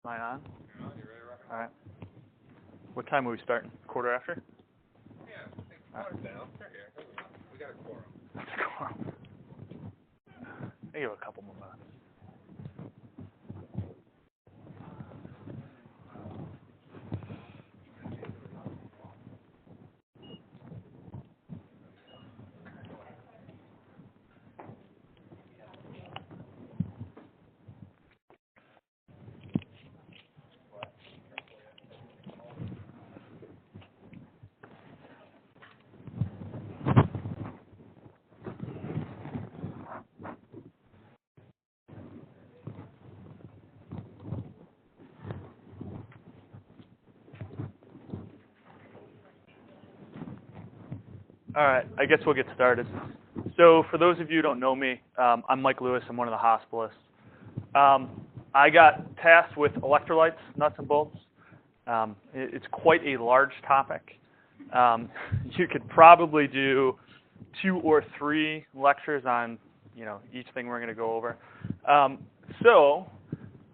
Mine on? All right. What time are we starting? Quarter after? Yeah, quarter down. They're here. We got a quorum. That's a quorum. I give a couple more minutes. All right, I guess we'll get started. So for those of you who don't know me, I'm Mike Lewis. I'm one of the hospitalists. I got tasked with electrolytes, nuts and bolts. It's quite a large topic. You could probably do 2 or 3 lectures on, each thing we're going to go over. So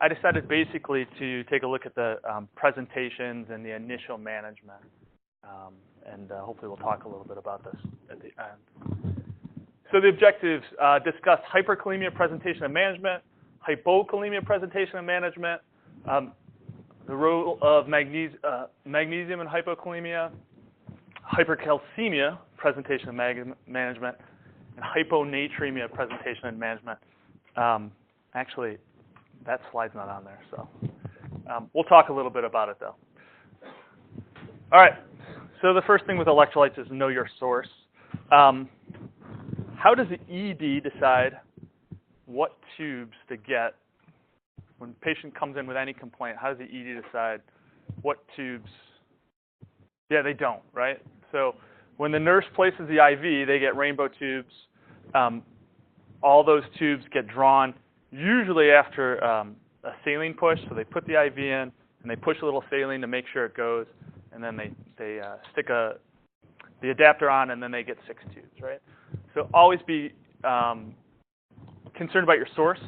I decided basically to take a look at the presentations and the initial management. And hopefully we'll talk a little bit about this at the end. So the objectives discuss hyperkalemia presentation and management, hypokalemia presentation and management, the role of magnesium in hypokalemia, hypercalcemia presentation and management, and hyponatremia presentation and management. Actually, that slide's not on there, so we'll talk a little bit about it, though. All right. So the first thing with electrolytes is know your source. How does the ED decide what tubes to get? When a patient comes in with any complaint, how does the ED decide what tubes? Yeah, they don't, right? So when the nurse places the IV, they get rainbow tubes. All those tubes get drawn, usually after a saline push. So they put the IV in, and they push a little saline to make sure it goes. And then they stick the adapter on, and then they get 6 tubes, right? So always be concerned about your source.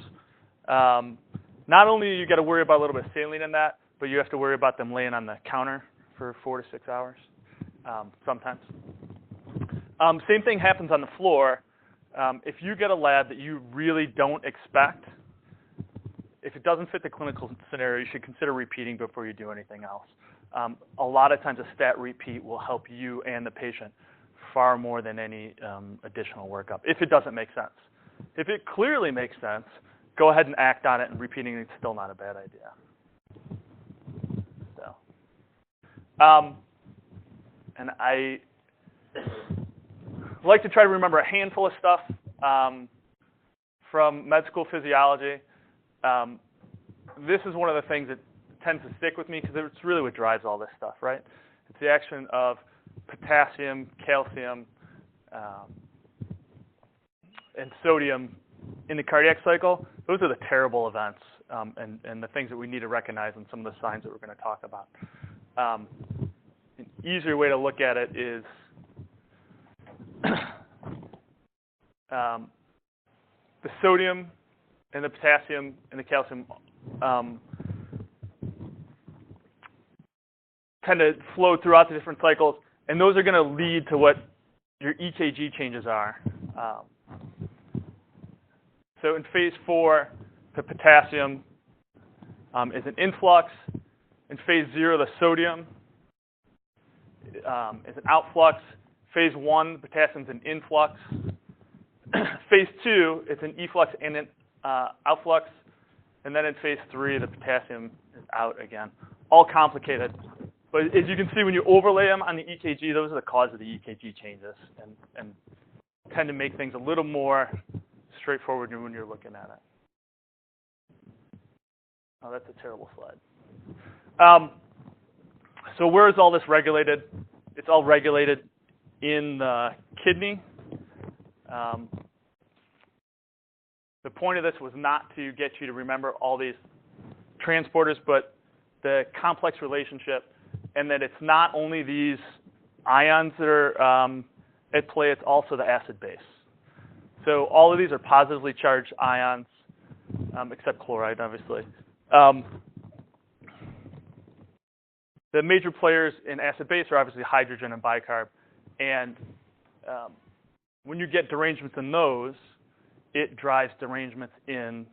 Not only you got to worry about a little bit of saline in that, but you have to worry about them laying on the counter for 4 to 6 hours sometimes. Same thing happens on the floor. If you get a lab that you really don't expect, if it doesn't fit the clinical scenario, you should consider repeating before you do anything else. A lot of times a stat repeat will help you and the patient far more than any additional workup, if it doesn't make sense. If it clearly makes sense, go ahead and act on it, and repeating it's still not a bad idea. So, and I like to try to remember a handful of stuff from med school physiology. This is one of the things that tends to stick with me because it's really what drives all this stuff, right? It's the action of potassium, calcium, and sodium in the cardiac cycle. Those are the terrible events and the things that we need to recognize and some of the signs that we're going to talk about. An easier way to look at it is the sodium and the potassium and the calcium tend to flow throughout the different cycles, and those are going to lead to what your EKG changes are. So in phase 4, the potassium is an influx. In phase 0, the sodium is an outflux. Phase 1, the potassium is an influx. Phase 2, it's an efflux and an outflux. And then in phase 3, the potassium is out again. All complicated. But as you can see, when you overlay them on the EKG, those are the cause of the EKG changes and tend to make things a little more straightforward when you're looking at it. Oh, that's a terrible slide. So where is all this regulated? It's all regulated in the kidney. The point of this was not to get you to remember all these transporters, but the complex relationship, and that it's not only these ions that are at play, it's also the acid base. So all of these are positively charged ions, except chloride, obviously. the major players in acid-base are obviously hydrogen and bicarb. And when you get derangements in those, it drives derangements in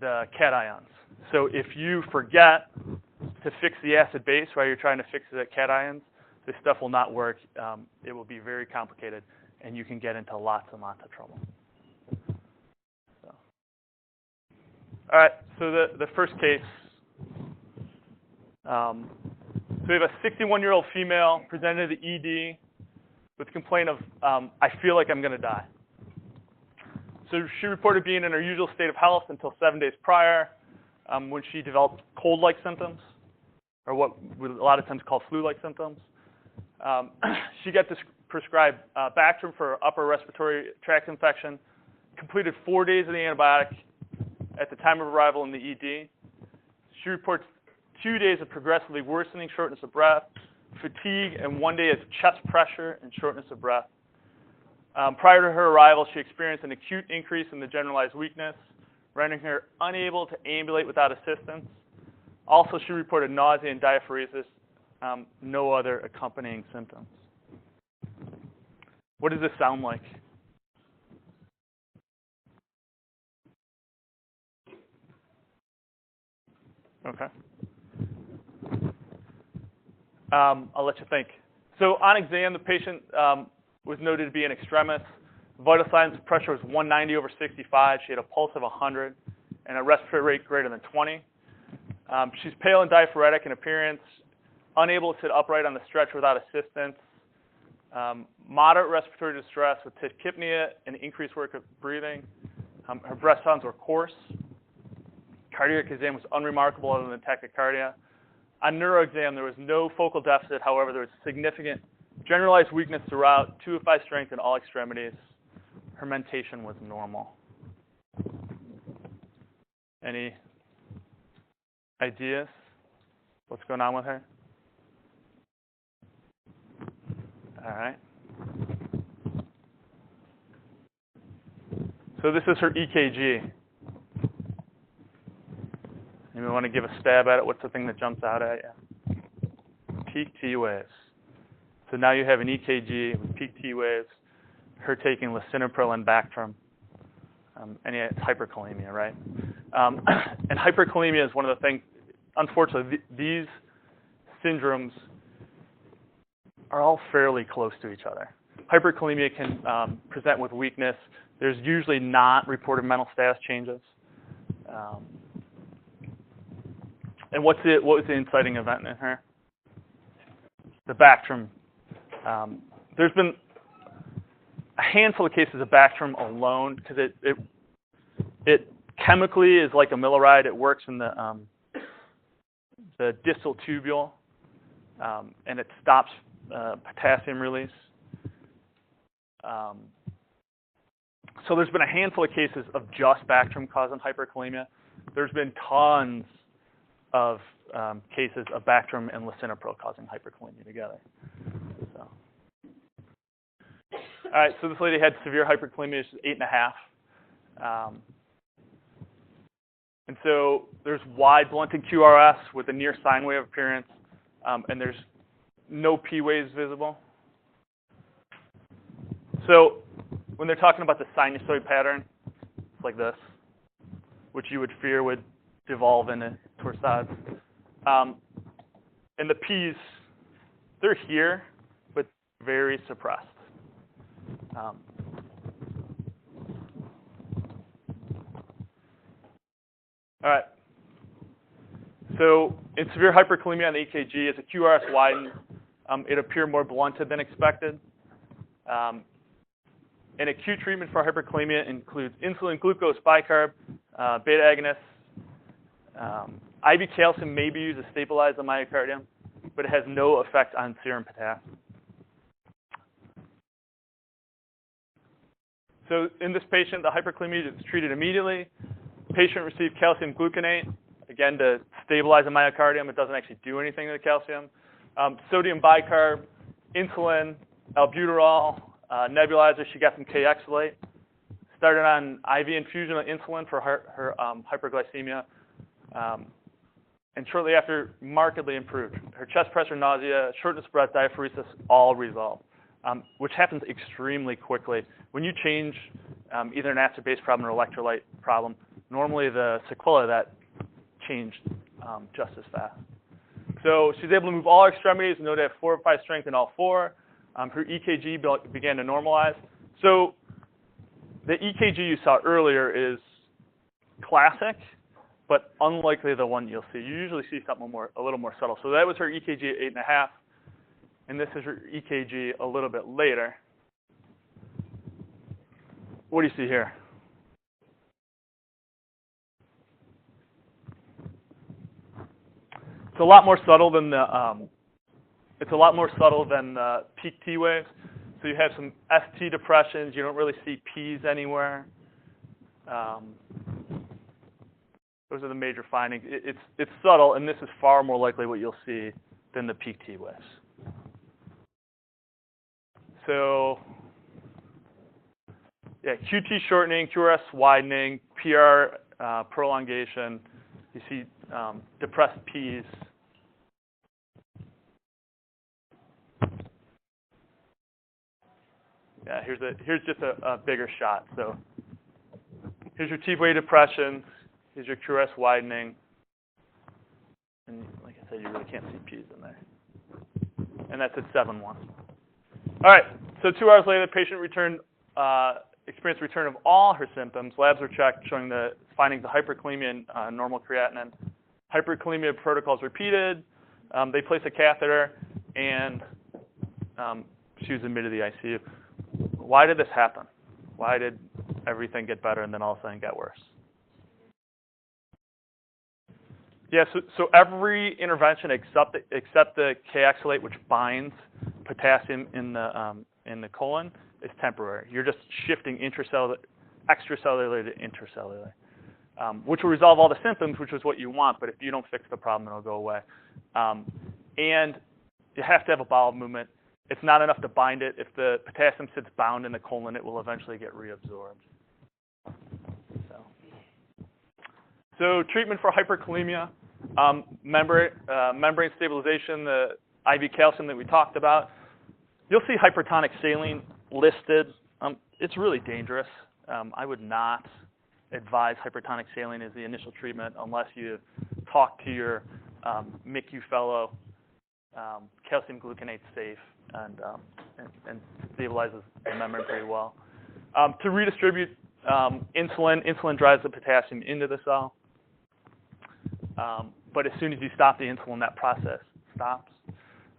the cations. So if you forget to fix the acid-base while you're trying to fix the cations, this stuff will not work. It will be very complicated, and you can get into lots and lots of trouble. So. All right, so the first case. So we have a 61-year-old female presented to the ED with a complaint of, I feel like I'm going to die. So she reported being in her usual state of health until 7 days prior, when she developed cold-like symptoms, or what we a lot of times call flu-like symptoms. She got prescribed Bactrim for upper respiratory tract infection, completed 4 days of the antibiotic at the time of arrival in the ED. She reports 2 days of progressively worsening shortness of breath, fatigue, and 1 day of chest pressure and shortness of breath. Prior to her arrival, she experienced an acute increase in the generalized weakness, rendering her unable to ambulate without assistance. Also, she reported nausea and diaphoresis, no other accompanying symptoms. What does this sound like? Okay. I'll let you think. So on exam, the patient was noted to be an extremis. Vital signs pressure was 190 over 65. She had a pulse of 100 and a respiratory rate greater than 20. She's pale and diaphoretic in appearance, unable to sit upright on the stretcher without assistance, moderate respiratory distress with tachypnea and increased work of breathing. Her breath sounds were coarse. Cardiac exam was unremarkable other than tachycardia. On neuroexam, there was no focal deficit. However, there was significant generalized weakness throughout, 2 of 5 strength in all extremities. Her mentation was normal. Any ideas? What's going on with her? All right. So this is her EKG. Anybody want to give a stab at it? What's the thing that jumps out at you? Peak T waves. So now you have an EKG with peak T waves, her taking lisinopril and Bactrim, and it's hyperkalemia, right? And hyperkalemia is one of the things, unfortunately, these syndromes are all fairly close to each other. Hyperkalemia can present with weakness. There's usually not reported mental status changes. And what was the inciting event in her? The Bactrim. There's been a handful of cases of Bactrim alone because it chemically is like amiloride. It works in the distal tubule, and it stops potassium release. So there's been a handful of cases of just Bactrim causing hyperkalemia. There's been tons of cases of Bactrim and lisinopril causing hyperkalemia together. So. All right, so this lady had severe hyperkalemia. She's 8.5. And so there's wide blunted QRS with a near sine wave appearance, and there's no P waves visible. So when they're talking about the sinusoid pattern, it's like this, which you would fear would devolve into torsades. And the P's, they're here, but very suppressed. All right. So in severe hyperkalemia on the EKG, as the QRS widened, it appeared more blunted than expected. And acute treatment for hyperkalemia includes insulin, glucose, bicarb, beta agonists. IV calcium may be used to stabilize the myocardium, but it has no effect on serum potassium. So in this patient, the hyperkalemia is treated immediately. The patient received calcium gluconate, again, to stabilize the myocardium. It doesn't actually do anything to the calcium. Sodium bicarb, insulin, albuterol, nebulizer. She got some K-Exolate. Started on IV infusion of insulin for her hyperglycemia. and shortly after, markedly improved. Her chest pressure, nausea, shortness of breath, diaphoresis, all resolved, which happens extremely quickly. When you change either an acid-base problem or electrolyte problem, normally the sequelae of that changed just as fast. So she's able to move all her extremities, noted to have 4 or 5 strength in all 4. Her EKG began to normalize. So the EKG you saw earlier is classic, but unlikely the one you'll see. You usually see something a little more subtle. So that was her EKG at 8.5, and this is her EKG a little bit later. What do you see here? It's a lot more subtle than the peak T waves. So you have some ST depressions. You don't really see P's anywhere. Those are the major findings. It's subtle, and this is far more likely what you'll see than the peak T waves. So yeah, QT shortening, QRS widening, PR prolongation. You see depressed P's. Yeah, here's just a bigger shot. So here's your T-wave depression. Here's your QRS widening. And like I said, you really can't see P's in there. And that's at 7.1. All right, so 2 hours later, the patient experienced return of all her symptoms. Labs were checked, showing the findings of hyperkalemia and normal creatinine. Hyperkalemia protocols repeated. They placed a catheter, and she was admitted to the ICU. Why did this happen? Why did everything get better and then all of a sudden get worse? Yeah, so every intervention except the K-oxalate, which binds potassium in the colon, is temporary. You're just shifting extracellular to intracellular, which will resolve all the symptoms, which is what you want. But if you don't fix the problem, it'll go away. And you have to have a bowel movement. It's not enough to bind it. If the potassium sits bound in the colon, it will eventually get reabsorbed. So treatment for hyperkalemia, membrane stabilization, the IV calcium that we talked about. You'll see hypertonic saline listed. It's really dangerous. I would not advise hypertonic saline as the initial treatment unless you talk to your MICU fellow. Calcium gluconate's safe and stabilizes the membrane pretty well. To redistribute insulin drives the potassium into the cell. But as soon as you stop the insulin, that process stops.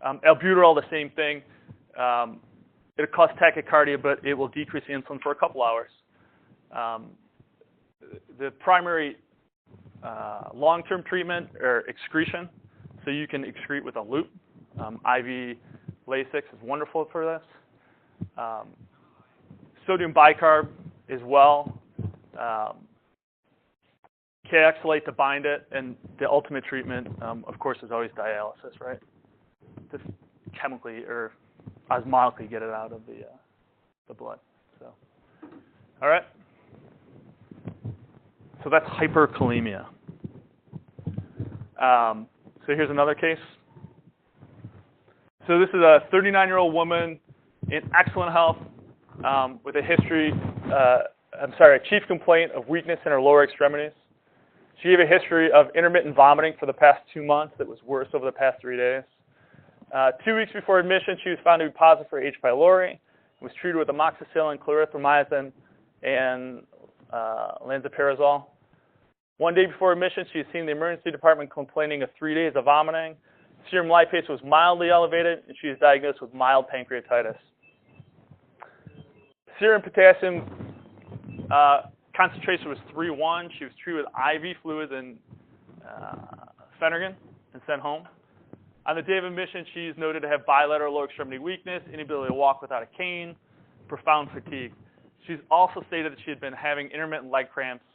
Albuterol, the same thing. It'll cause tachycardia, but it will decrease the insulin for a couple hours. The primary long-term treatment are excretion. So you can excrete with a loop. IV Lasix is wonderful for this. Sodium bicarb as well. K-oxalate to bind it, and the ultimate treatment, of course, is always dialysis, right? To chemically or osmotically get it out of the blood. So, all right. So that's hyperkalemia. So here's another case. So this is a 39-year-old woman in excellent health with a history, a chief complaint of weakness in her lower extremities. She gave a history of intermittent vomiting for the past 2 months that was worse over the past 3 days. 2 weeks before admission, she was found to be positive for H. pylori, was treated with amoxicillin, clarithromycin, and lansoprazole. 1 day before admission, she was seen in the emergency department complaining of 3 days of vomiting. Serum lipase was mildly elevated, and she was diagnosed with mild pancreatitis. Serum potassium concentration was 3:1. She was treated with IV fluids and Phenergan and sent home. On the day of admission, she is noted to have bilateral lower extremity weakness, inability to walk without a cane, profound fatigue. She's also stated that she had been having intermittent leg cramps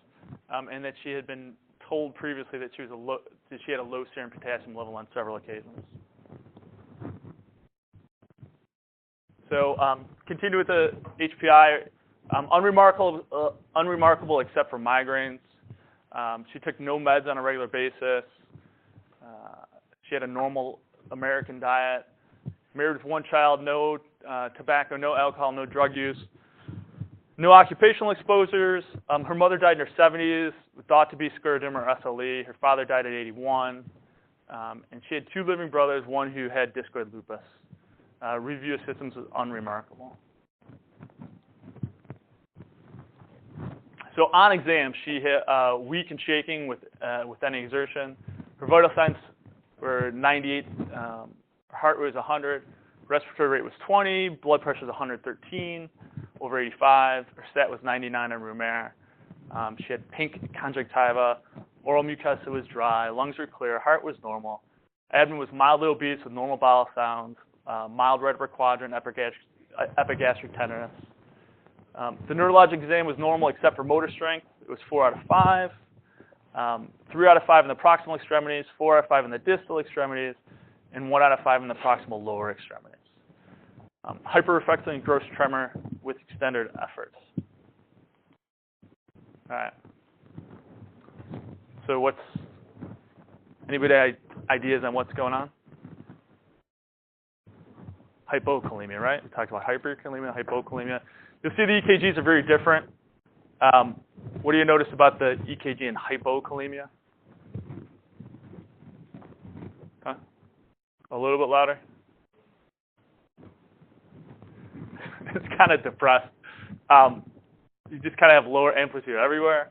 and that she had been told previously that she had a low serum potassium level on several occasions. So continue with the HPI. Unremarkable except for migraines. She took no meds on a regular basis. She had a normal American diet. Married with one child, no tobacco, no alcohol, no drug use. No occupational exposures. Her mother died in her 70s, thought to be scleroderma or SLE. Her father died at 81. And she had 2 living brothers, one who had discoid lupus. Review of symptoms was unremarkable. So on exam, she hit weak and shaking with any exertion. Her vital signs were 98. Her heart rate was 100. Respiratory rate was 20. Blood pressure was 113 over 85. Her stat was 99 on room air. She had pink conjunctiva. Oral mucosa was dry. Lungs were clear. Heart was normal. Abdomen was mildly obese with normal bowel sounds. Mild right upper quadrant, epigastric tenderness. The neurologic exam was normal except for motor strength. It was 4 out of 5. 3 out of 5 in the proximal extremities, 4 out of 5 in the distal extremities, and 1 out of 5 in the proximal lower extremities. Hyperreflexing and gross tremor with extended efforts. All right. So anybody ideas on what's going on? Hypokalemia, right? We talked about hyperkalemia, hypokalemia. You'll see the EKGs are very different. What do you notice about the EKG in hypokalemia? Huh? A little bit louder? It's kind of depressed. You just kind of have lower amplitude everywhere.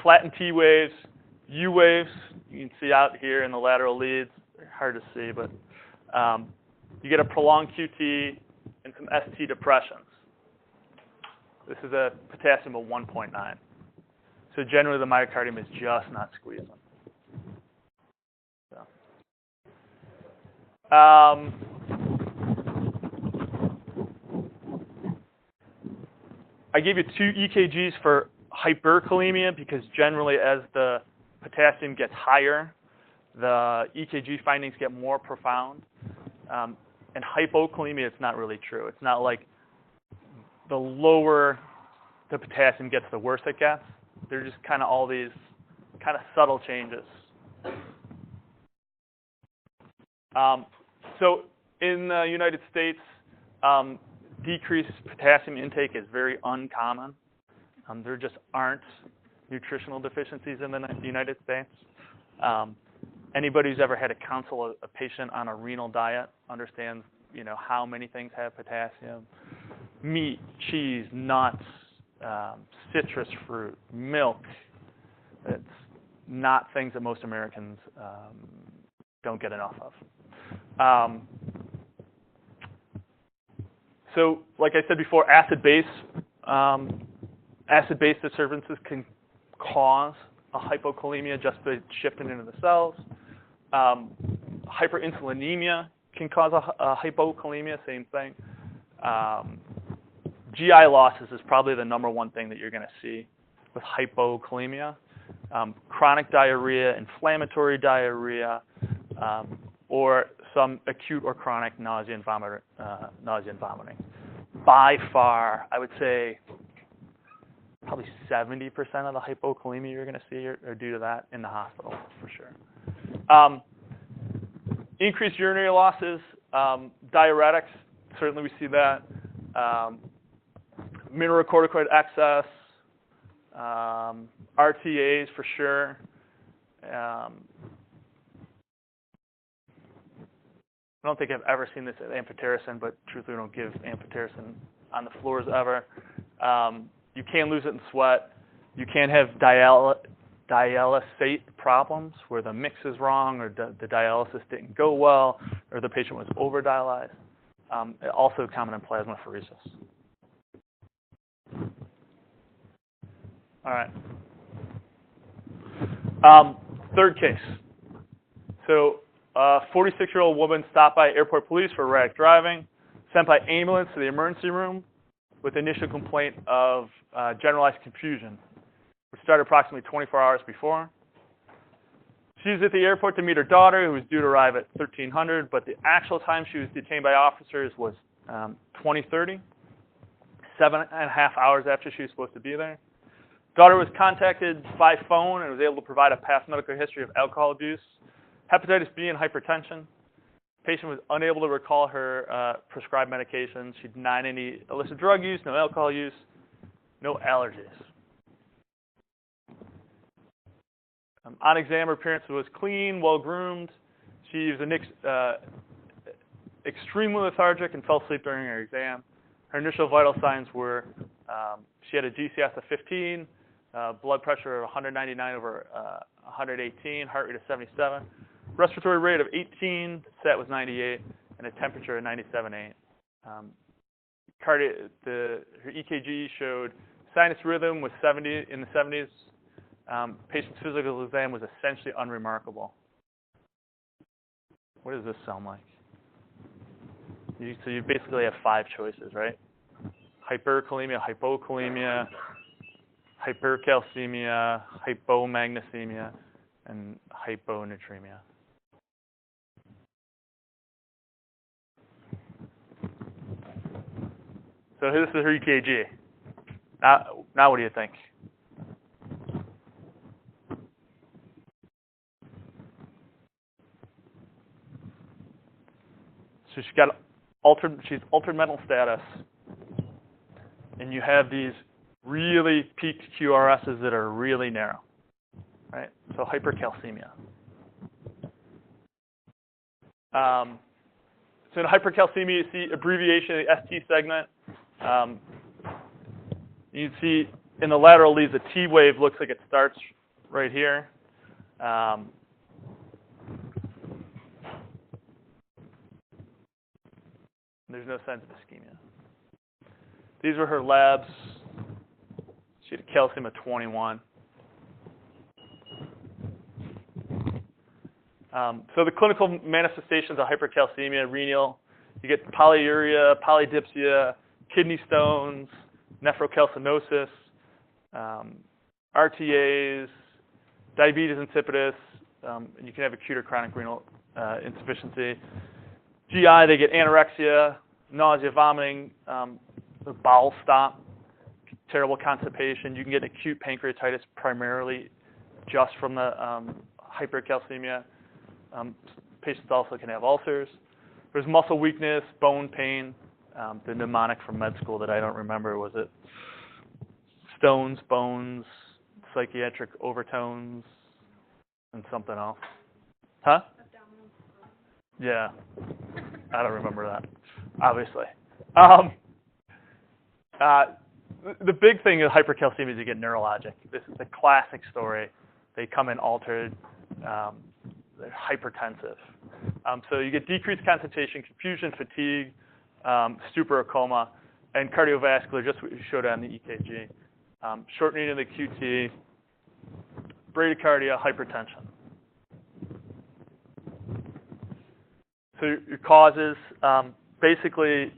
Flattened T waves, U waves, you can see out here in the lateral leads. They're hard to see, but you get a prolonged QT and some ST depressions. This is a potassium of 1.9. So generally the myocardium is just not squeezing. So. I gave you 2 EKGs for hyperkalemia because generally as the potassium gets higher, the EKG findings get more profound. And hypokalemia, it's not really true. It's not like the lower the potassium gets, the worse it gets. They're just kind of all these kind of subtle changes. So in the United States, decreased potassium intake is very uncommon. There just aren't nutritional deficiencies in the United States. Anybody who's ever had to counsel a patient on a renal diet understands, how many things have potassium. Meat, cheese, nuts, citrus fruit, milk. It's not things that most Americans don't get enough of. So, like I said before, acid-base disturbances can cause a hypokalemia just by shifting into the cells. Hyperinsulinemia can cause a hypokalemia, same thing. GI losses is probably the #1 thing that you're going to see with hypokalemia. Chronic diarrhea, inflammatory diarrhea, or some acute or chronic nausea and vomiting. By far, I would say probably 70% of the hypokalemia you're going to see are due to that in the hospital, for sure. Increased urinary losses, diuretics, certainly we see that. Mineralocorticoid excess, RTAs for sure. I don't think I've ever seen this at amphotericin, but truthfully, we don't give amphotericin on the floors ever. You can lose it in sweat. You can have dialysate problems where the mix is wrong or the dialysis didn't go well or the patient was over-dialyzed. Also common in plasmapheresis. All right. Third case. So a 46-year-old woman stopped by airport police for erratic driving, sent by ambulance to the emergency room with initial complaint of generalized confusion, which started approximately 24 hours before. She was at the airport to meet her daughter, who was due to arrive at 1300, but the actual time she was detained by officers was 20:30, 7.5 hours after she was supposed to be there. Daughter was contacted by phone and was able to provide a past medical history of alcohol abuse, hepatitis B, and hypertension. Patient was unable to recall her prescribed medications. She denied any illicit drug use, no alcohol use, no allergies. On exam, her appearance was clean, well-groomed. She was extremely lethargic and fell asleep during her exam. Her initial vital signs were she had a GCS of 15, blood pressure of 199 over 118, heart rate of 77, respiratory rate of 18, sat was 98, and a temperature of 97.8. Her EKG showed sinus rhythm was 70 in the 70s. Patient's physical exam was essentially unremarkable. What does this sound like? So you basically have 5 choices, right? Hyperkalemia, hypokalemia, hypercalcemia, hypomagnesemia, and hyponatremia. So this is her EKG. Now what do you think? So she's altered mental status, and you have these really peaked QRSs that are really narrow, right? So hypercalcemia. So in hypercalcemia, you see abbreviation of the ST segment. You see in the lateral leads, a T wave looks like it starts right here. There's no signs of ischemia. These were her labs. She had a calcium of 21. So the clinical manifestations of hypercalcemia, renal, you get polyuria, polydipsia, kidney stones, nephrocalcinosis, RTAs, diabetes insipidus, and you can have acute or chronic renal insufficiency. GI, they get anorexia, nausea, vomiting, the bowel stop, terrible constipation. You can get acute pancreatitis primarily just from the hypercalcemia. Patients also can have ulcers. There's muscle weakness, bone pain. The mnemonic from med school that I don't remember, was it stones, bones, psychiatric overtones, and something else? Huh? Yeah. I don't remember that, obviously. The big thing with hypercalcemia is you get neurologic. This is the classic story. They come in altered. They're hypertensive. So you get decreased concentration, confusion, fatigue, stupor or coma, and cardiovascular, just what you showed on the EKG. Shortening of the QT, bradycardia, hypertension. So your causes, basically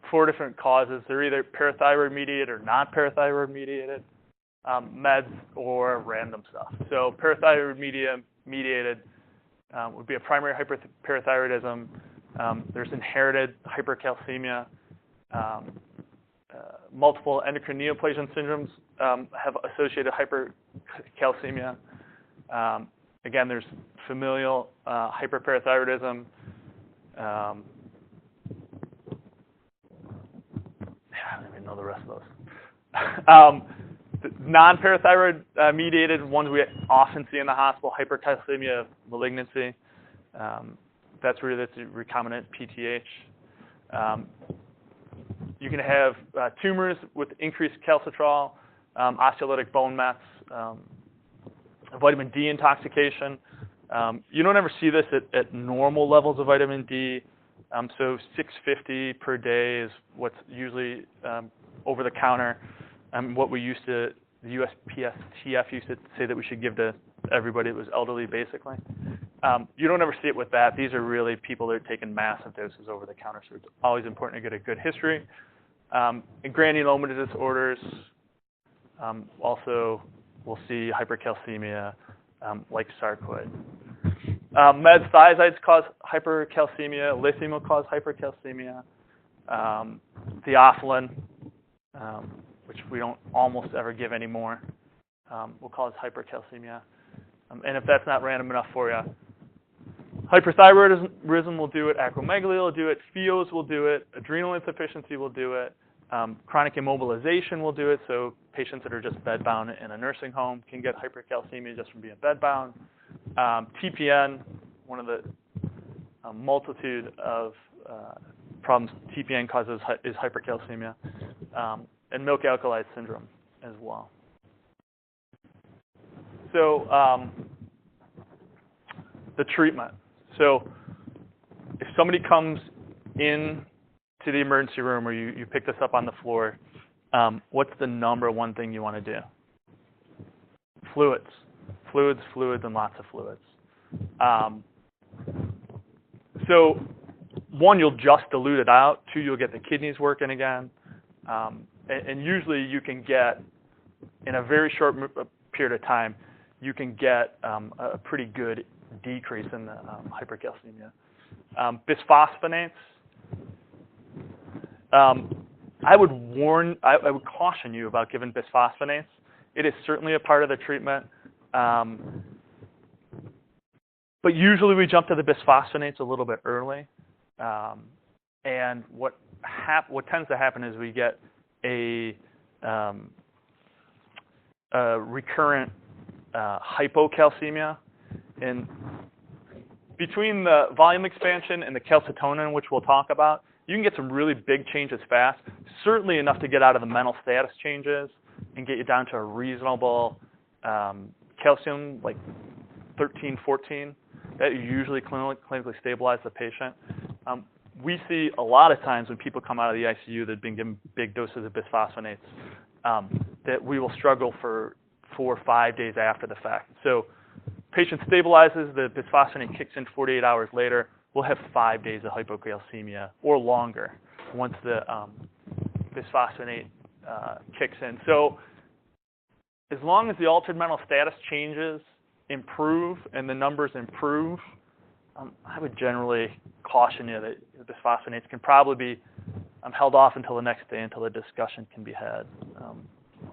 4 different causes. They're either parathyroid mediated or non-parathyroid mediated, meds, or random stuff. So parathyroid mediated would be a primary hyperparathyroidism. There's inherited hypercalcemia. Multiple endocrine neoplasia syndromes have associated hypercalcemia. Again, there's familial hyperparathyroidism. I don't even know the rest of those. The non-parathyroid mediated ones we often see in the hospital, hypercalcemia malignancy. That's really the recombinant PTH. You can have tumors with increased calcitrol, osteolytic bone mets, vitamin D intoxication. You don't ever see this at normal levels of vitamin D. So 650 per day is what's usually over the counter. What we used to, the USPSTF used to say that we should give to everybody that was elderly, basically. You don't ever see it with that. These are really people that are taking massive doses over the counter, so it's always important to get a good history. And granuloma disorders, also we'll see hypercalcemia, like sarcoid. Meds, thiazides cause hypercalcemia. Lithium will cause hypercalcemia. Theophylline, which which we don't almost ever give anymore. We'll call it hypercalcemia. And if that's not random enough for you, hyperthyroidism will do it, acromegaly will do it, PHOS will do it, adrenal insufficiency will do it, chronic immobilization will do it, so patients that are just bedbound in a nursing home can get hypercalcemia just from being bedbound. TPN, one of the multitude of problems TPN causes is hypercalcemia, and milk alkali syndrome as well. So the treatment. So if somebody comes in to the emergency room, or you pick this up on the floor, what's the number one thing you want to do? Fluids, and lots of fluids. So one, you'll just dilute it out. Two, you'll get the kidneys working again. And usually you can get, in a very short period of time, you can get a pretty good decrease in the hypercalcemia. Bisphosphonates. I would caution you about giving bisphosphonates. It is certainly a part of the treatment. But usually we jump to the bisphosphonates a little bit early. And what tends to happen is we get a recurrent hypocalcemia. And between the volume expansion and the calcitonin, which we'll talk about, you can get some really big changes fast, certainly enough to get out of the mental status changes and get you down to a reasonable calcium, like 13, 14. That usually clinically stabilize the patient. We see a lot of times when people come out of the ICU that have been given big doses of bisphosphonates, that we will struggle for 4 or 5 days after the fact. So patient stabilizes, the bisphosphonate kicks in 48 hours later, we'll have 5 days of hypocalcemia or longer once the bisphosphonate kicks in. So as long as the altered mental status changes improve and the numbers improve, I would generally caution you that the bisphosphonates can probably be held off until the next day until the discussion can be had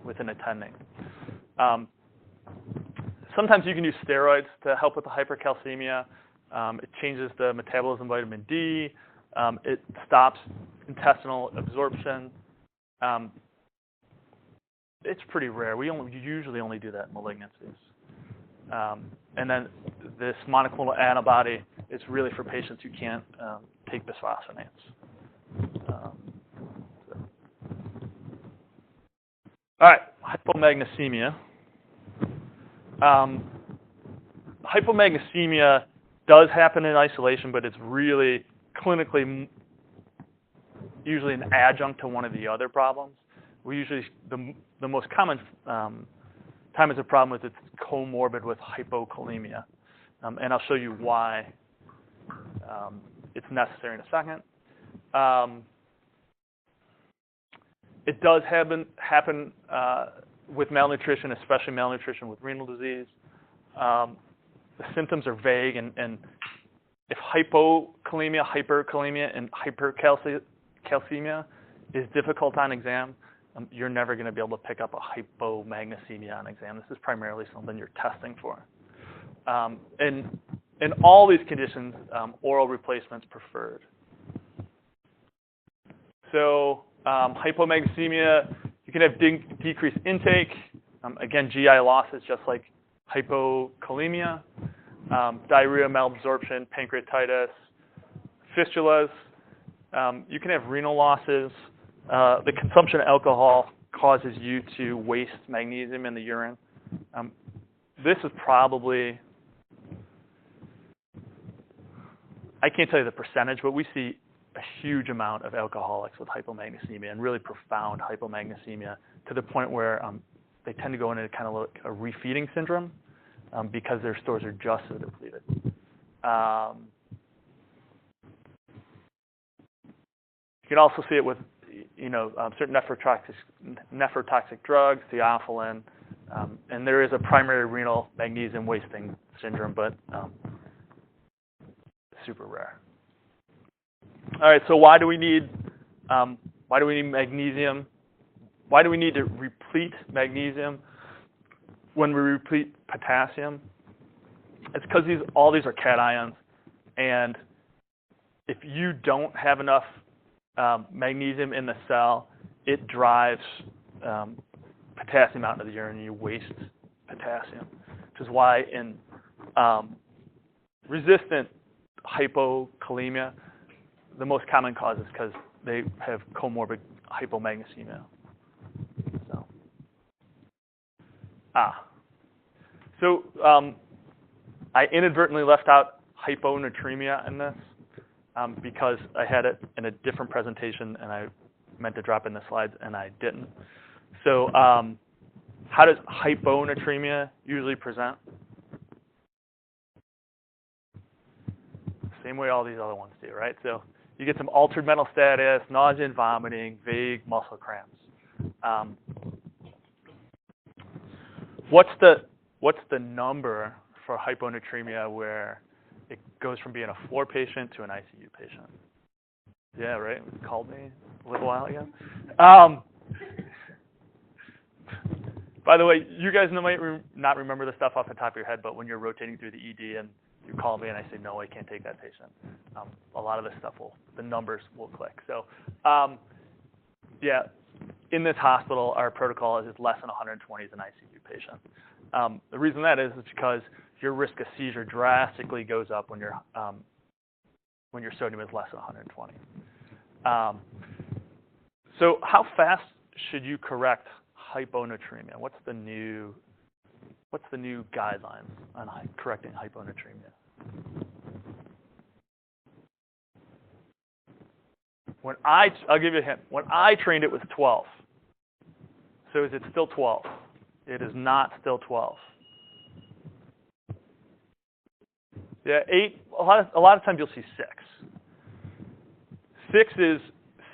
with an attending. Sometimes you can use steroids to help with the hypercalcemia. It changes the metabolism of vitamin D. It stops intestinal absorption. It's pretty rare. We usually only do that in malignancies. And then this monoclonal antibody is really for patients who can't take bisphosphonates. All right, hypomagnesemia. Hypomagnesemia does happen in isolation, but it's really clinically usually an adjunct to one of the other problems. We usually, the most common time is a problem is it's comorbid with hypokalemia. And I'll show you why it's necessary in a second. It does happen with malnutrition, especially malnutrition with renal disease. The symptoms are vague, and if hypokalemia, hyperkalemia, and hypercalcemia is difficult on exam, you're never going to be able to pick up a hypomagnesemia on exam. This is primarily something you're testing for. And in all these conditions, oral replacement's preferred. So hypomagnesemia, you can have decreased intake. Again, GI losses just like hypokalemia, diarrhea, malabsorption, pancreatitis, fistulas. You can have renal losses. The consumption of alcohol causes you to waste magnesium in the urine. This is probably, I can't tell you the percentage, but we see a huge amount of alcoholics with hypomagnesemia and really profound hypomagnesemia to the point where they tend to go into kind of like a refeeding syndrome because their stores are just so depleted. You can also see it with certain nephrotoxic drugs, theophylline, and there is a primary renal magnesium wasting syndrome, but super rare. All right, so why do we need magnesium? why do we need to replete magnesium when we replete potassium? It's because all these are cations, and if you don't have enough magnesium in the cell, it drives potassium out into the urine, and you waste potassium, which is why in resistant hypokalemia, the most common cause is because they have comorbid hypomagnesemia. So I inadvertently left out hyponatremia in this because I had it in a different presentation, and I meant to drop in the slides, and I didn't. So how does hyponatremia usually present? Same way all these other ones do, right? So you get some altered mental status, nausea and vomiting, vague muscle cramps. What's the number for hyponatremia where it goes from being a floor patient to an ICU patient? Yeah, right? You called me a little while ago. By the way, you guys might not remember the stuff off the top of your head, but when you're rotating through the ED and you call me and I say, no, I can't take that patient, a lot of this stuff the numbers will click. So, yeah, in this hospital, our protocol is less than 120 as an ICU patient. The reason that is because your risk of seizure drastically goes up when your sodium is less than 120. So how fast should you correct hyponatremia? What's the new guidelines on correcting hyponatremia? I'll give you a hint. When I trained, it was 12. So is it still 12? It is not still 12. Yeah, 8. A lot of times you'll see 6. 6 is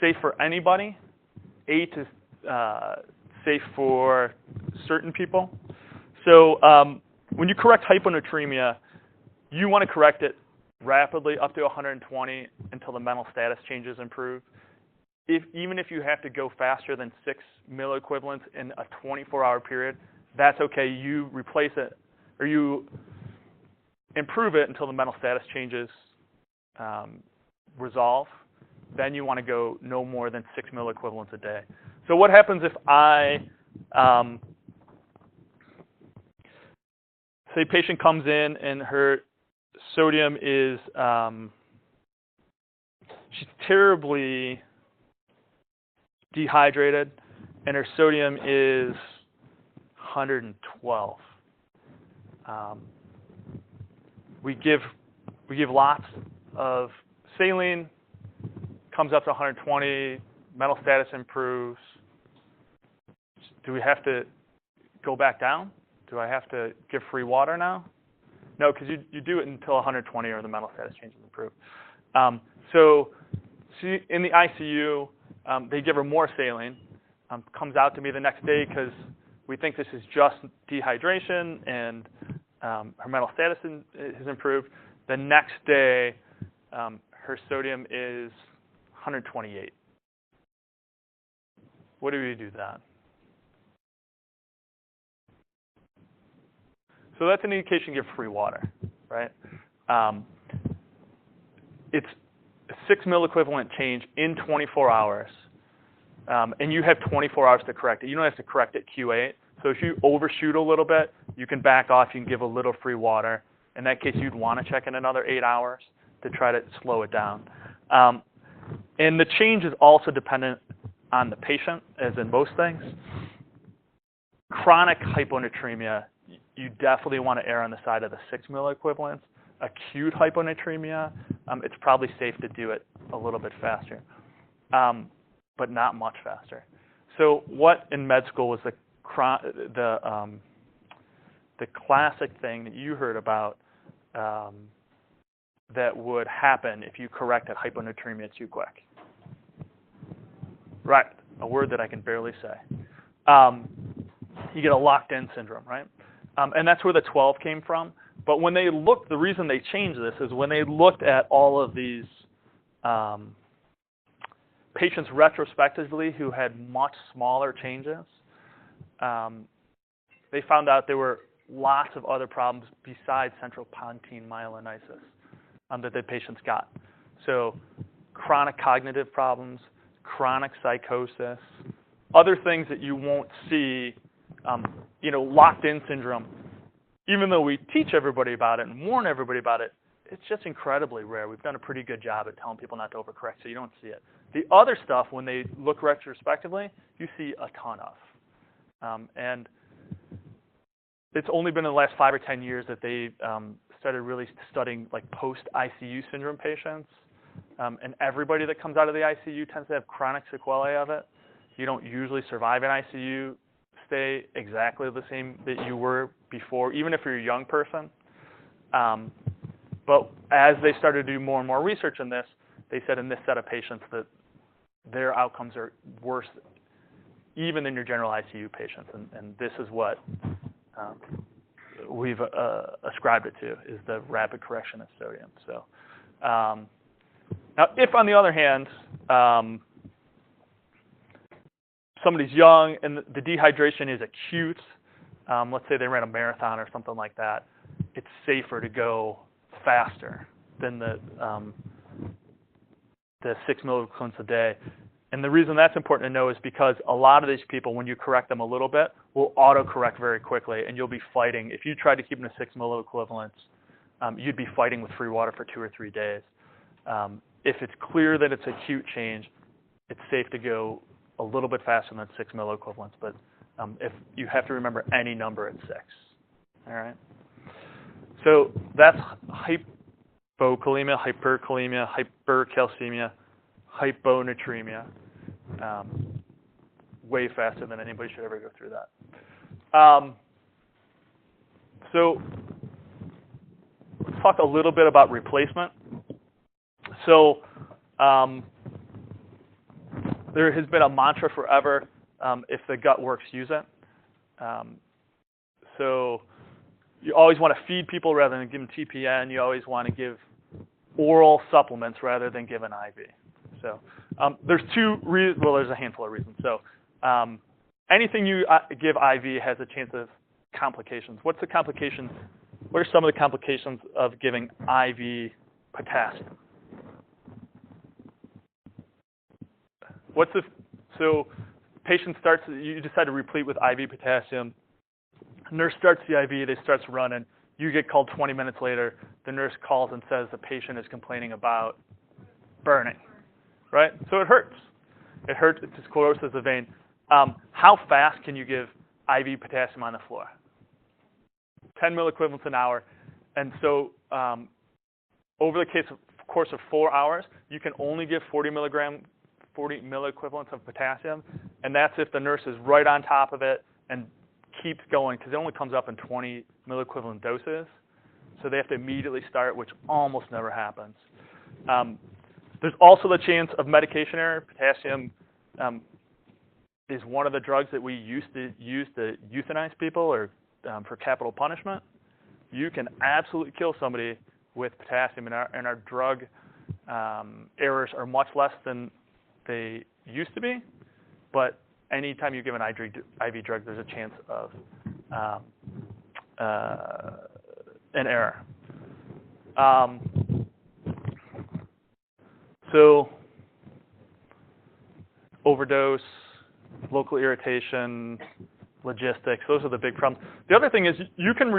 safe for anybody. 8 is safe for certain people. So when you correct hyponatremia, you want to correct it rapidly up to 120 until the mental status changes improve. Even if you have to go faster than 6 milliequivalents in a 24-hour period, that's okay. You replace it, or you improve it until the mental status changes resolve. Then you want to go no more than 6 milliequivalents a day. So what happens if I, say a patient comes in and her sodium is, she's terribly dehydrated, and her sodium is 112. We give lots of saline, comes up to 120, mental status improves. Do we have to go back down? Do I have to give free water now? No, because you do it until 120 or the mental status changes improve. So in the ICU, they give her more saline. Comes out to me the next day because we think this is just dehydration and her mental status has improved. The next day, her sodium is 128. What do we do then? So that's an indication to give free water, right? It's a 6 milliequivalent change in 24 hours. And you have 24 hours to correct it. You don't have to correct it Q8. So if you overshoot a little bit, you can back off. You can give a little free water. In that case, you'd want to check in another 8 hours to try to slow it down. And the change is also dependent on the patient, as in most things. Chronic hyponatremia, you definitely want to err on the side of the 6 milliequivalents. Acute hyponatremia, it's probably safe to do it a little bit faster, but not much faster. So what in med school was the classic thing that you heard about that would happen if you corrected hyponatremia too quick? Right, a word that I can barely say. You get a locked-in syndrome, right? And that's where the 12 came from. But when they looked, the reason they changed this is when they looked at all of these patients retrospectively who had much smaller changes, they found out there were lots of other problems besides central pontine myelinosis that the patients got. So chronic cognitive problems, chronic psychosis, other things that you won't see, locked-in syndrome. Even though we teach everybody about it and warn everybody about it, it's just incredibly rare. We've done a pretty good job at telling people not to overcorrect, so you don't see it. The other stuff, when they look retrospectively, you see a ton of. And it's only been in the last 5 or 10 years that they started really studying like post-ICU syndrome patients. And everybody that comes out of the ICU tends to have chronic sequelae of it. You don't usually survive an ICU stay exactly the same that you were before, even if you're a young person. But as they started to do more and more research on this, they said in this set of patients that their outcomes are worse even than your general ICU patients. And this is what we've ascribed it to, is the rapid correction of sodium. So now, if on the other hand, somebody's young and the dehydration is acute, let's say they ran a marathon or something like that, it's safer to go faster than the 6 milliequivalents a day. And the reason that's important to know is because a lot of these people, when you correct them a little bit, will auto-correct very quickly, and you'll be fighting. If you tried to keep them to 6 milliequivalents, you'd be fighting with free water for 2 or 3 days. If it's clear that it's acute change, it's safe to go a little bit faster than 6 milliequivalents. But if you have to remember any number at 6. All right. So that's hypokalemia, hyperkalemia, hypercalcemia, hyponatremia. Way faster than anybody should ever go through that. So let's talk a little bit about replacement. So there has been a mantra forever, if the gut works, use it. So you always want to feed people rather than give them TPN. You always want to give oral supplements rather than give an IV. So there's there's a handful of reasons. So anything you give IV has a chance of complications. What's the complications? What are some of the complications of giving IV potassium? So patient starts, you decide to replete with IV potassium. Nurse starts the IV, they starts running. You get called 20 minutes later. The nurse calls and says the patient is complaining about burning, right? So it hurts. It hurts. It's sclerosis of the vein. How fast can you give IV potassium on the floor? 10 milliequivalents an hour. And so over the course of 4 hours, you can only give 40 milliequivalents of potassium. And that's if the nurse is right on top of it and keeps going, because it only comes up in 20 milliequivalent doses. So they have to immediately start, which almost never happens. There's also the chance of medication error. Potassium is one of the drugs that we used to use to euthanize people or for capital punishment. You can absolutely kill somebody with potassium, and our drug errors are much less than they used to be. But anytime you give an IV drug, there's a chance of an error. So overdose, local irritation, logistics, those are the big problems. The other thing is you can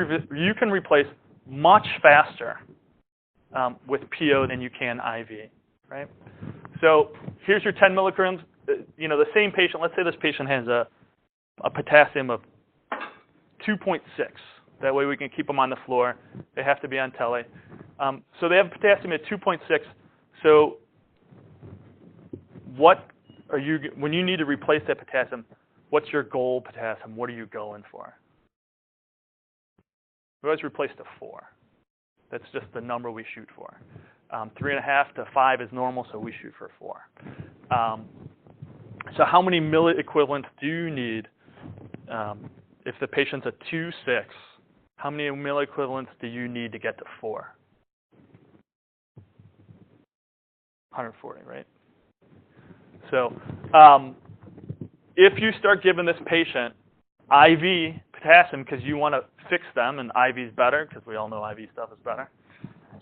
replace much faster with PO than you can IV, right? So here's your 10 milligrams. The same patient, let's say this patient has a potassium of 2.6. That way we can keep them on the floor. They have to be on tele. So they have potassium at 2.6. So when you need to replace that potassium, what's your goal potassium? What are you going for? We always replace to 4. That's just the number we shoot for. 3.5 to 5 is normal, so we shoot for 4. So how many milliequivalents do you need if the patient's a 2.6? How many milliequivalents do you need to get to 4? 140, right? So if you start giving this patient IV potassium because you want to fix them, and IV is better because we all know IV stuff is better.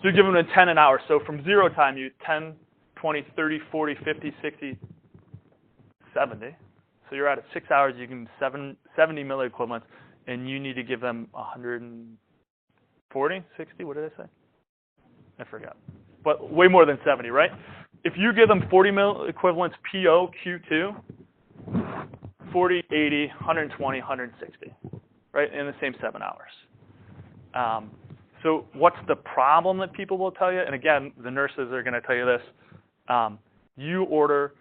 So you give them a 10 an hour. So from 0 time, you 10, 20, 30, 40, 50, 60, 70. So you're at 6 hours, you give them 70 milliequivalents, and you need to give them 140, 60, what did I say? I forgot. But way more than 70, right? If you give them 40 milliequivalents PO, Q2, 40, 80, 120, 160, right, in the same 7 hours. So what's the problem that people will tell you? And again, the nurses are going to tell you this. You order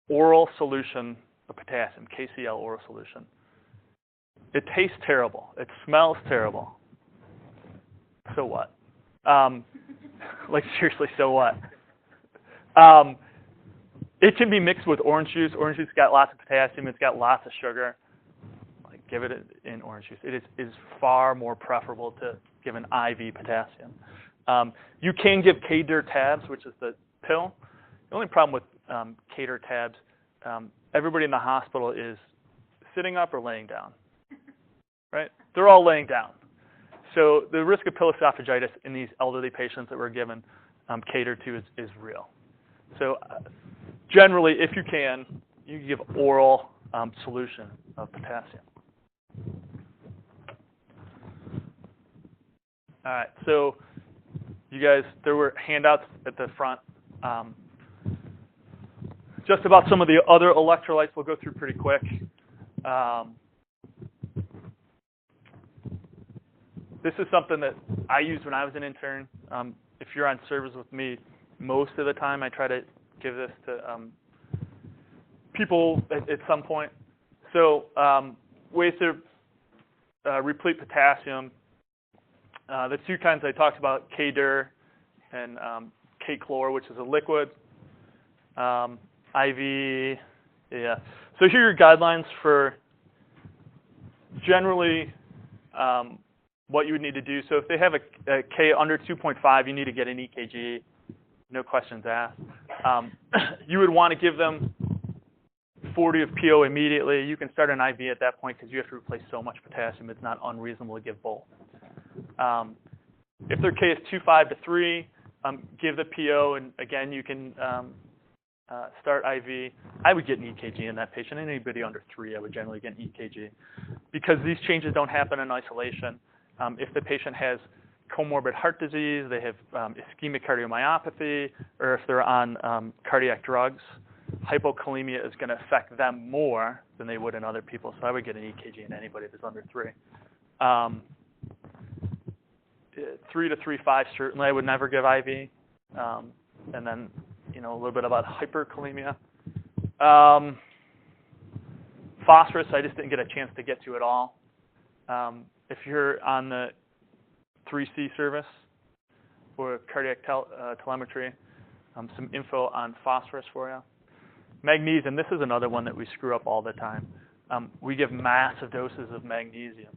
oral solution of potassium, KCl oral solution. It tastes terrible. It smells terrible. So what? Like, seriously, so what? It can be mixed with orange juice. Orange juice got lots of potassium. It's got lots of sugar. Like, give it in orange juice. It is far more preferable to give an IV potassium. You can give K-DIR tabs, which is the pill. The only problem with K-DIR tabs, everybody in the hospital is sitting up or laying down, right? They're all laying down. So the risk of pill esophagitis in these elderly patients that we're given K-DIR to is real. So generally, if you can give oral solution of potassium. All right, so you guys, there were handouts at the front. Just about some of the other electrolytes we'll go through pretty quick. This is something that I used when I was an intern. If you're on service with me, most of the time I try to give this to people at some point. So ways to replete potassium. The two kinds I talked about, K-DIR and K-chlor, which is a liquid. IV, yeah. So here are your guidelines for generally what you would need to do. So if they have a K under 2.5, you need to get an EKG. No questions asked. You would want to give them 40 of PO immediately. You can start an IV at that point because you have to replace so much potassium. It's not unreasonable to give both. If their K is 2.5 to 3, give the PO, and again, you can start IV. I would get an EKG in that patient. Anybody under 3, I would generally get an EKG because these changes don't happen in isolation. If the patient has comorbid heart disease, they have ischemic cardiomyopathy, or if they're on cardiac drugs, hypokalemia is going to affect them more than they would in other people. So I would get an EKG in anybody that's under 3. 3 to 3.5, certainly I would never give IV. And then, you know, a little bit about hyperkalemia. Phosphorus, I just didn't get a chance to get to it all. If you're on the 3C service or cardiac telemetry, some info on phosphorus for you. Magnesium, this is another one that we screw up all the time. We give massive doses of magnesium.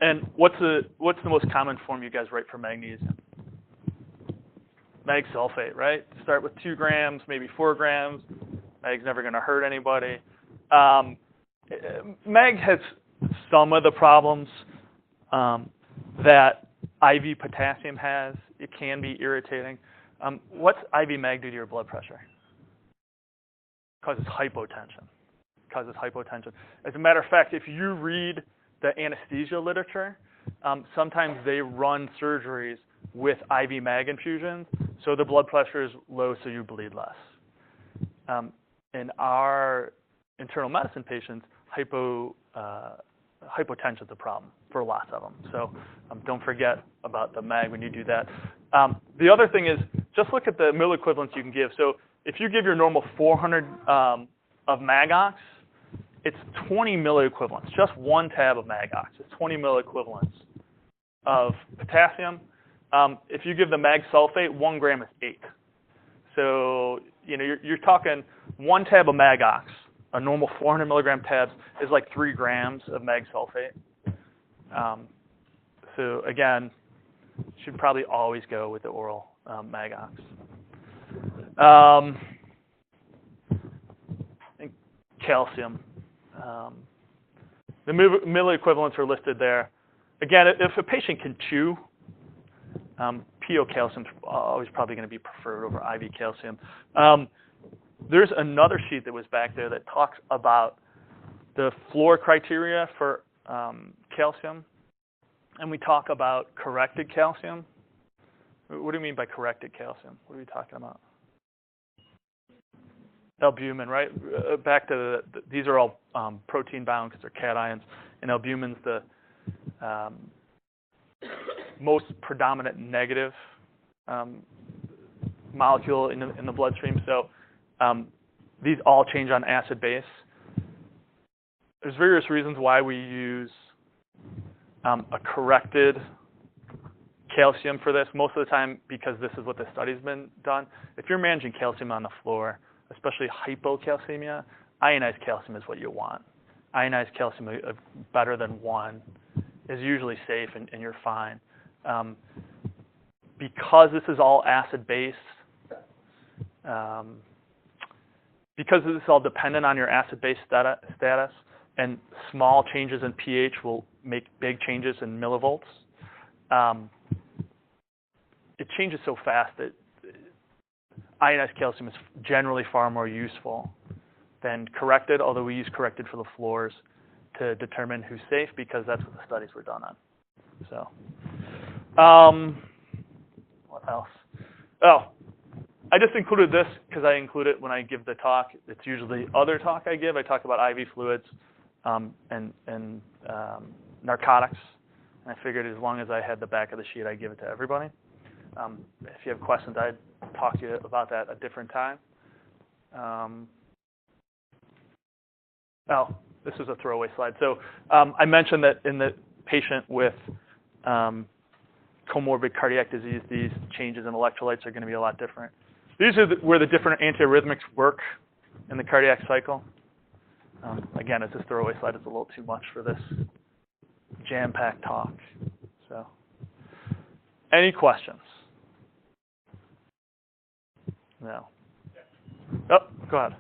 And what's the most common form you guys write for magnesium? Mag sulfate, right? Start with 2 grams, maybe 4 grams. Mag's never going to hurt anybody. Mag has some of the problems that IV potassium has. It can be irritating. What's IV mag do to your blood pressure? Causes hypotension. Causes hypotension. As a matter of fact, if you read the anesthesia literature, sometimes they run surgeries with IV mag infusions, so the blood pressure is low, so you bleed less. In our internal medicine patients, hypotension is a problem for lots of them. So don't forget about the mag when you do that. The other thing is just look at the milliequivalents you can give. So if you give your normal 400 of Magox, it's 20 milliequivalents. Just 1 tab of Magox is 20 milliequivalents of potassium. If you give the mag sulfate, 1 gram is 8. So you know you're talking 1 tab of Magox. A normal 400 milligram tabs is like 3 grams of mag sulfate. So again, should probably always go with the oral Magox. And calcium. The milli equivalents are listed there. Again, if a patient can chew, PO calcium is always probably going to be preferred over IV calcium. There's another sheet that was back there that talks about the floor criteria for calcium, and we talk about corrected calcium. What do you mean by corrected calcium? What are we talking about? Albumin, right? Back to these are all protein bound because they're cations, and albumin's the most predominant negative molecule in the bloodstream. So these all change on acid base. There's various reasons why we use a corrected calcium for this. Most of the time, because this is what the study's been done. If you're managing calcium on the floor, especially hypokalemia, ionized calcium is what you want. Ionized calcium better than 1 is usually safe and you're fine. Because this is all acid-based, because this is all dependent on your acid-base status, and small changes in pH will make big changes in millivolts, it changes so fast that ionized calcium is generally far more useful than corrected, although we use corrected for the floors to determine who's safe because that's what the studies were done on. So, what else? Oh, I just included this because I include it when I give the talk. It's usually the other talk I give. I talk about IV fluids and narcotics. And I figured as long as I had the back of the sheet, I'd give it to everybody. If you have questions, I'd talk to you about that a different time. Oh, this is a throwaway slide. So I mentioned that in the patient with comorbid cardiac disease, these changes in electrolytes are going to be a lot different. These are where the different antiarrhythmics work in the cardiac cycle. Again, it's a throwaway slide. It's a little too much for this jam-packed talk. So, any questions? No. Oh, go ahead.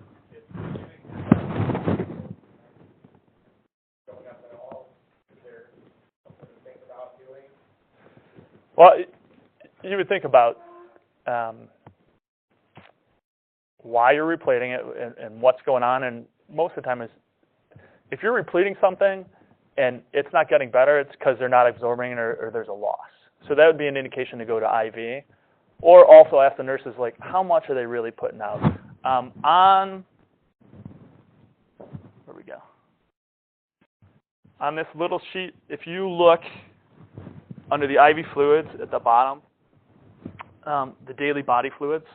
Well, you would think about why you're repleting it and what's going on. And most of the time is if you're repleting something and it's not getting better, it's because they're not absorbing it or there's a loss. So that would be an indication to go to IV. Or also ask the nurses, like, how much are they really putting out? Where we go? On this little sheet, if you look under the IV fluids at the bottom, the daily body fluids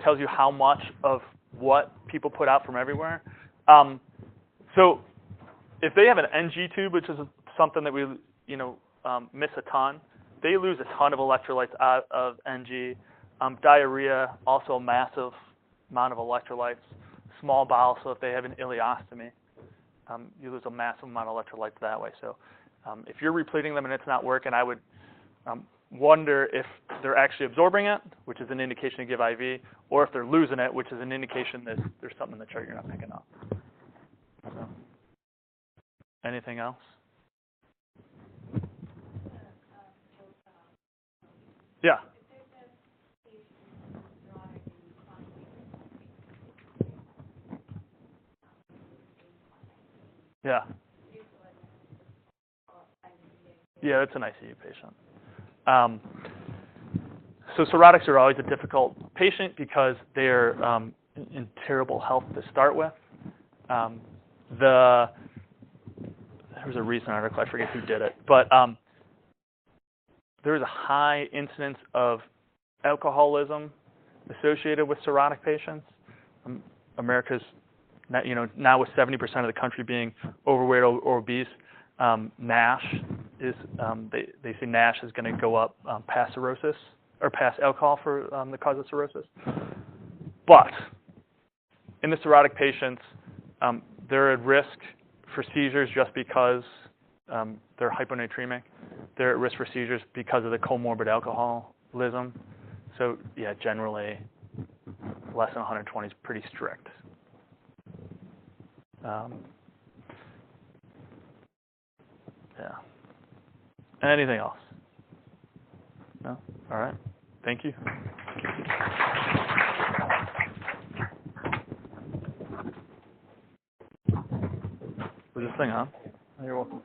tells you how much of what people put out from everywhere. So if they have an NG tube, which is something that we miss a ton, they lose a ton of electrolytes out of NG. Diarrhea, also a massive amount of electrolytes. Small bowel, so if they have an ileostomy, you lose a massive amount of electrolytes that way. So if you're repleting them and it's not working, I would wonder if they're actually absorbing it, which is an indication to give IV, or if they're losing it, which is an indication that there's something in the chart you're not picking up. So, anything else? Yeah. Yeah. Yeah, it's an ICU patient. So cirrhotics are always a difficult patient because they're in terrible health to start with. There was a recent article, I forget who did it, but there is a high incidence of alcoholism associated with cirrhotic patients. America's, now with 70% of the country being overweight or obese, NASH is, they say NASH is going to go up past cirrhosis, or past alcohol for the cause of cirrhosis. But in the cirrhotic patients, they're at risk for seizures just because they're hyponatremic. They're at risk for seizures because of the comorbid alcoholism. So yeah, generally less than 120 is pretty strict. Yeah. Anything else? No? All right. Thank you. Was this thing on? Oh, you're welcome.